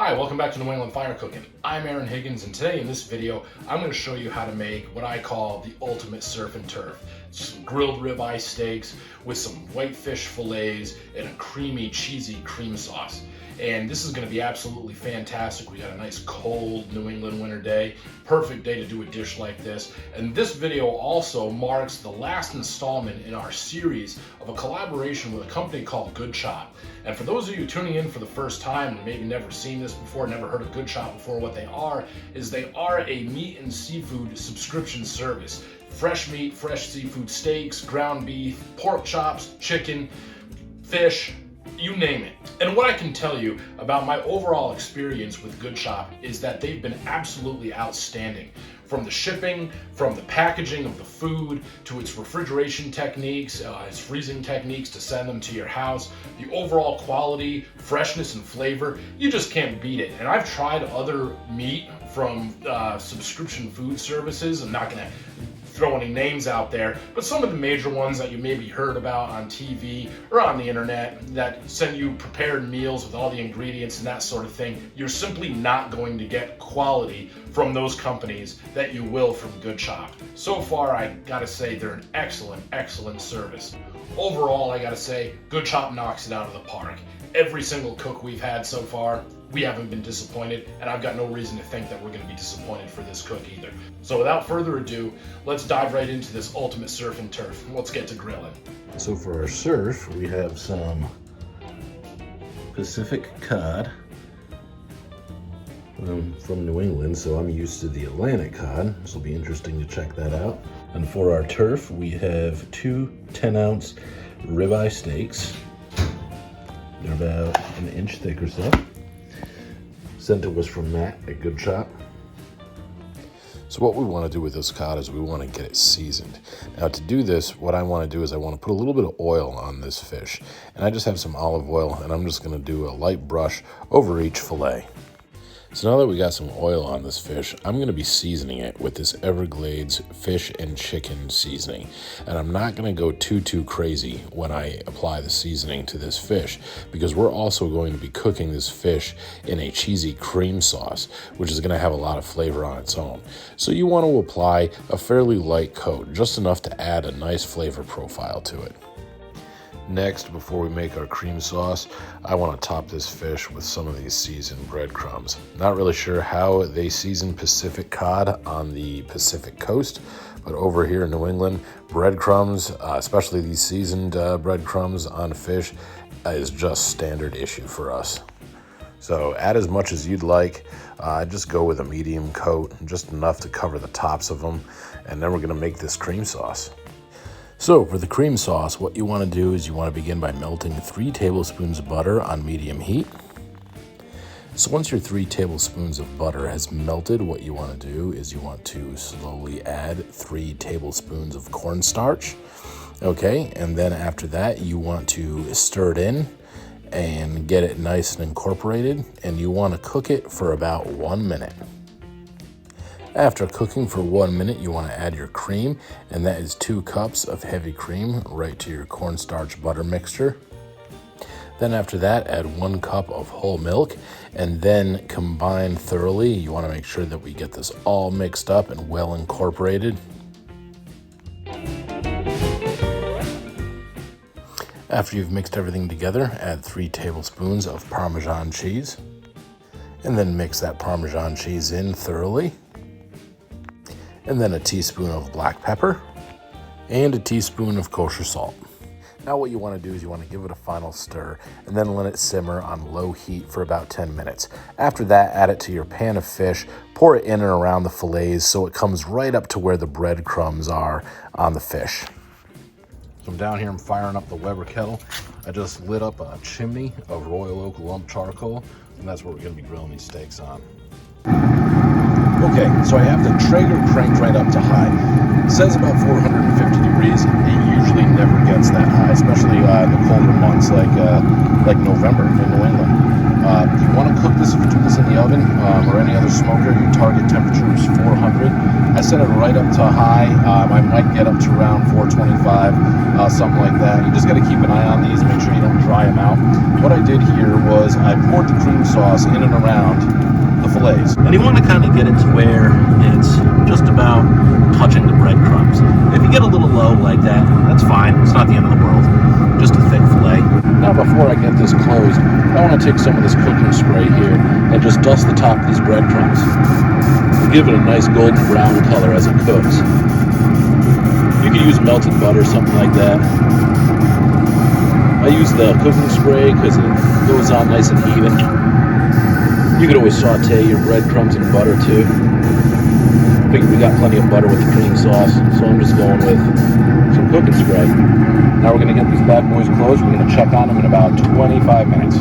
Hi, welcome back to New England Fire Cooking. I'm Aaron Higgins, and today in this video, I'm going to show you how to make what I call the ultimate surf and turf. Some grilled ribeye steaks with some whitefish fillets and a creamy, cheesy cream sauce. And this is going to be absolutely fantastic. We got a nice cold New England winter day. Perfect day to do a dish like this. And this video also marks the last installment in our series of a collaboration with a company called Good Chop. And for those of you tuning in for the first time and maybe never seen this before, never heard of Good Chop before, what they are a meat and seafood subscription service. Fresh meat, fresh seafood, steaks, ground beef, pork chops, chicken, fish, you name it. And what I can tell you about my overall experience with Good Chop is that they've been absolutely outstanding. From the shipping, from the packaging of the food, to its refrigeration techniques, its freezing techniques to send them to your house, the overall quality, freshness, and flavor, you just can't beat it. And I've tried other meat from subscription food services. I'm not gonna throw any names out there, but some of the major ones that you maybe heard about on TV or on the internet that send you prepared meals with all the ingredients and that sort of thing, you're simply not going to get quality from those companies that you will from Good Chop. So far, I gotta say they're an excellent service. Overall, I gotta say, Good Chop knocks it out of the park. Every single cook we've had so far, we haven't been disappointed, and I've got no reason to think that we're going to be disappointed for this cook either. So without further ado, let's dive right into this ultimate surf and turf. Let's get to grilling. So for our surf, we have some Pacific cod from New England, so I'm used to the Atlantic cod. This will be interesting to check that out. And for our turf, we have two 10-ounce ribeye steaks. They're about an inch thick or so. Sent to us from Matt at Good Chop. So what we want to do with this cod is we want to get it seasoned. Now to do this, what I want to do is I want to put a little bit of oil on this fish. And I just have some olive oil, and I'm just going to do a light brush over each fillet. So now that we got some oil on this fish, I'm going to be seasoning it with this Everglades fish and chicken seasoning. And I'm not going to go too crazy when I apply the seasoning to this fish, because we're also going to be cooking this fish in a cheesy cream sauce, which is going to have a lot of flavor on its own. So you want to apply a fairly light coat, just enough to add a nice flavor profile to it. Next, before we make our cream sauce, I want to top this fish with some of these seasoned breadcrumbs. Not really sure how they season Pacific cod on the Pacific coast, but over here in New England, breadcrumbs, especially these seasoned breadcrumbs on fish, is just standard issue for us. So add as much as you'd like. Just go with a medium coat, just enough to cover the tops of them, and then we're going to make this cream sauce. So for the cream sauce, what you want to do is you want to begin by melting 3 tablespoons of butter on medium heat. So once your 3 tablespoons of butter has melted, what you want to do is you want to slowly add 3 tablespoons of cornstarch. Okay, and then after that, you want to stir it in and get it nice and incorporated, and you want to cook it for about 1 minute. After cooking for 1 minute, you want to add your cream, and that is 2 cups of heavy cream right to your cornstarch butter mixture. Then after that, add 1 cup of whole milk, and then combine thoroughly. You want to make sure that we get this all mixed up and well incorporated. After you've mixed everything together, add 3 tablespoons of Parmesan cheese, and then mix that Parmesan cheese in thoroughly. And then a teaspoon of black pepper and a teaspoon of kosher salt. Now what you want to do is you want to give it a final stir and then let it simmer on low heat for about 10 minutes. After that, add it to your pan of fish, pour it in and around the fillets so it comes right up to where the breadcrumbs are on the fish. So I'm down here, I'm firing up the Weber kettle. I just lit up a chimney of Royal Oak lump charcoal, and that's what we're going to be grilling these steaks on. Okay, Okay, so I have the Traeger cranked right up to high. It says about 450 degrees. It usually never gets that high, especially in the colder months like November in New England. You want to cook this if you do this in the oven or any other smoker. Your target temperature is 400. I set it right up to high. I might get up to around 425, something like that. You just got to keep an eye on these. Make sure you don't dry them out. What I did here was I poured the cream sauce in and around the fillets. And you want to kind of get it to where it's just about touching the breadcrumbs. If you get a little low like that, that's fine. It's not the end of the world. Just a thick fillet. Now before I get this closed, I want to take some of this cooking spray here and just dust the top of these breadcrumbs. We'll give it a nice golden brown color as it cooks. You can use melted butter, something like that. I use the cooking spray because it goes on nice and even. You could always saute your breadcrumbs in butter too. I figured we got plenty of butter with the cream sauce, so I'm just going with some cooking spray. Now we're going to get these bad boys closed. We're going to check on them in about 25 minutes.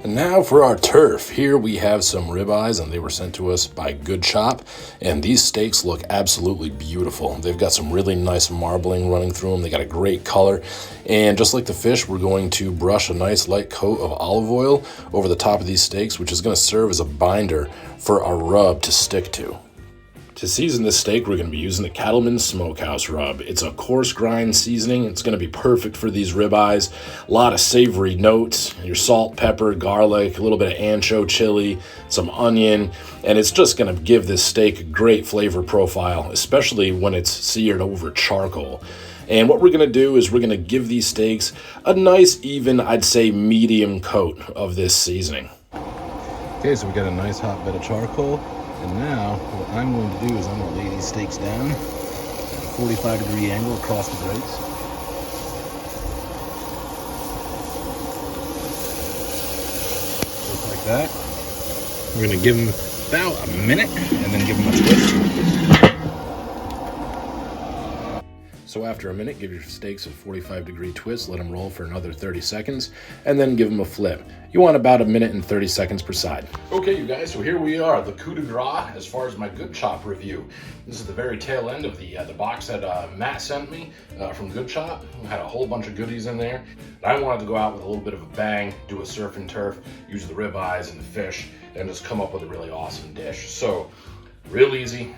And now for our turf. Here we have some ribeyes, and they were sent to us by Good Chop. And these steaks look absolutely beautiful. They've got some really nice marbling running through them. They got a great color. And just like the fish, we're going to brush a nice light coat of olive oil over the top of these steaks, which is going to serve as a binder for our rub to stick to. To season this steak, we're going to be using the Cattleman's Smokehouse rub. It's a coarse grind seasoning. It's going to be perfect for these ribeyes. A lot of savory notes, your salt, pepper, garlic, a little bit of ancho chili, some onion, and it's just going to give this steak a great flavor profile, especially when it's seared over charcoal. And what we're going to do is we're going to give these steaks a nice, even, I'd say, medium coat of this seasoning. Okay, so we got a nice hot bit of charcoal. And now, what I'm going to do is I'm going to lay these steaks down at a 45-degree angle across the grates. Just like that. We're going to give them about a minute and then give them a twist. So after a minute, give your steaks a 45-degree twist, let them roll for another 30 seconds, and then give them a flip. You want about a minute and 30 seconds per side. Okay, you guys, so here we are, the coup de grace as far as my Good Chop review. This is the very tail end of the box that Matt sent me from Good Chop. It had a whole bunch of goodies in there. And I wanted to go out with a little bit of a bang, do a surf and turf, use the ribeyes and the fish, and just come up with a really awesome dish. So, real easy.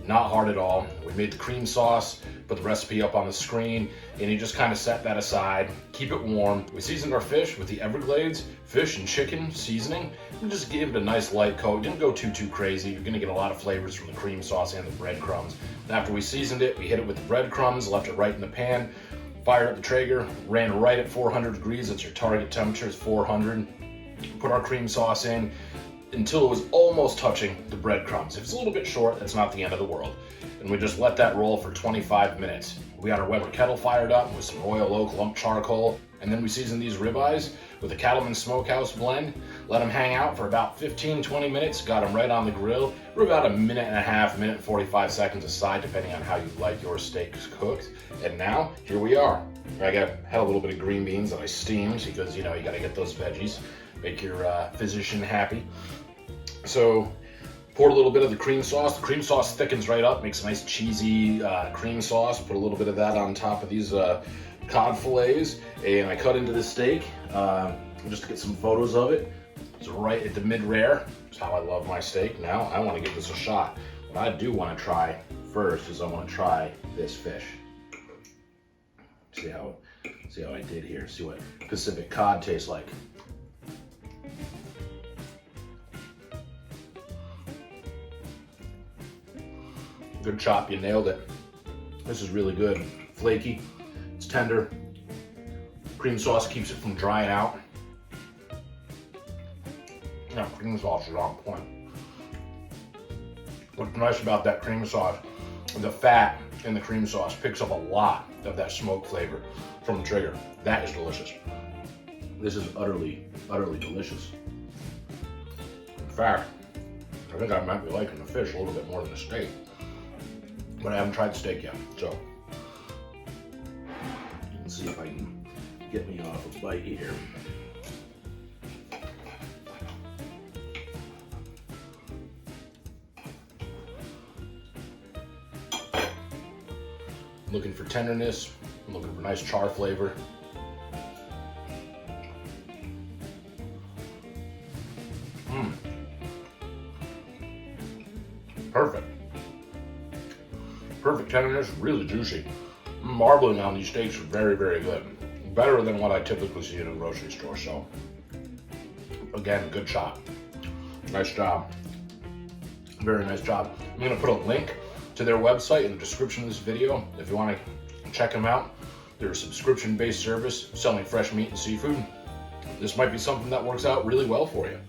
Not hard at all. We made the cream sauce, put the recipe up on the screen, and you just kind of set that aside, keep it warm. We seasoned our fish with the Everglades fish and chicken seasoning. We just gave it a nice light coat. Didn't go too crazy. You're gonna get a lot of flavors from the cream sauce and the breadcrumbs. And after we seasoned it, we hit it with the breadcrumbs, left it right in the pan, fired up the Traeger, ran right at 400 degrees. That's your target temperature, is 400. Put our cream sauce in until it was almost touching the breadcrumbs. If it's a little bit short, that's not the end of the world. And we just let that roll for 25 minutes. We got our Weber kettle fired up with some Royal Oak lump charcoal, and then we seasoned these ribeyes with a Cattleman's Smokehouse blend, let them hang out for about 15-20 minutes, got them right on the grill. We're about a minute and a half, minute and 45 seconds aside, depending on how you like your steaks cooked. And now, here we are. I had a little bit of green beans that I steamed because, you know, you gotta get those veggies, make your physician happy. So, poured a little bit of the cream sauce. The cream sauce thickens right up, makes a nice cheesy cream sauce. Put a little bit of that on top of these cod fillets, and I cut into the steak just to get some photos of it. It's right at the mid-rare. That's how I love my steak. Now I want to give this a shot. What I do want to try first is I want to try this fish. See how I did here. See what Pacific cod tastes like. Good Chop, you nailed it. This is really good. Flaky, it's tender. Cream sauce keeps it from drying out. Yeah, cream sauce is on point. What's nice about that cream sauce, the fat in the cream sauce picks up a lot of that smoke flavor from the Traeger. That is delicious. This is utterly delicious. In fact, I think I might be liking the fish a little bit more than the steak. But I haven't tried the steak yet, so you can see if I can get me off a bite here. looking for tenderness, I'm looking for nice char flavor. Perfect. Perfect tenderness, really juicy. Marbling on these steaks are very, very good. Better than what I typically see in a grocery store. So, again, good job. Nice job. Very nice job. I'm gonna put a link to their website in the description of this video if you want to check them out. They're a subscription-based service selling fresh meat and seafood. This might be something that works out really well for you.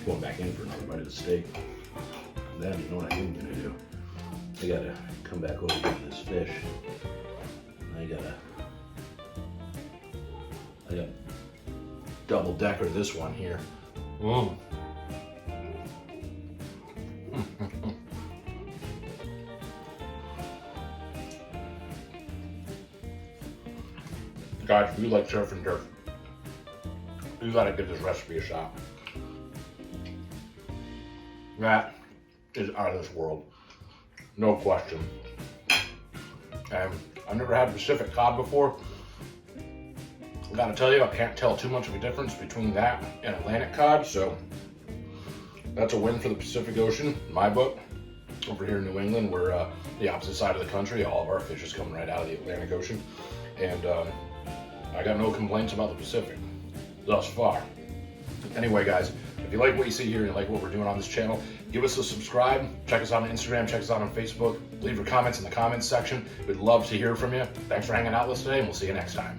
Going back in for another bite of the steak. Then you know what I'm gonna do? I gotta come back over to this fish. I got Double decker this one here. Guys, if you like surf and turf, you gotta give this recipe a shot. That is out of this world, no question. And I've never had Pacific cod before. I gotta tell you, I can't tell too much of a difference between that and Atlantic cod, so that's a win for the Pacific Ocean, in my book. Over here in New England, we're the opposite side of the country. All of our fish is coming right out of the Atlantic Ocean, and I got no complaints about the Pacific thus far. Anyway, guys, if you like what you see here and you like what we're doing on this channel, give us a subscribe, check us out on Instagram, check us out on Facebook, leave your comments in the comments section. We'd love to hear from you. Thanks for hanging out with us today, and we'll see you next time.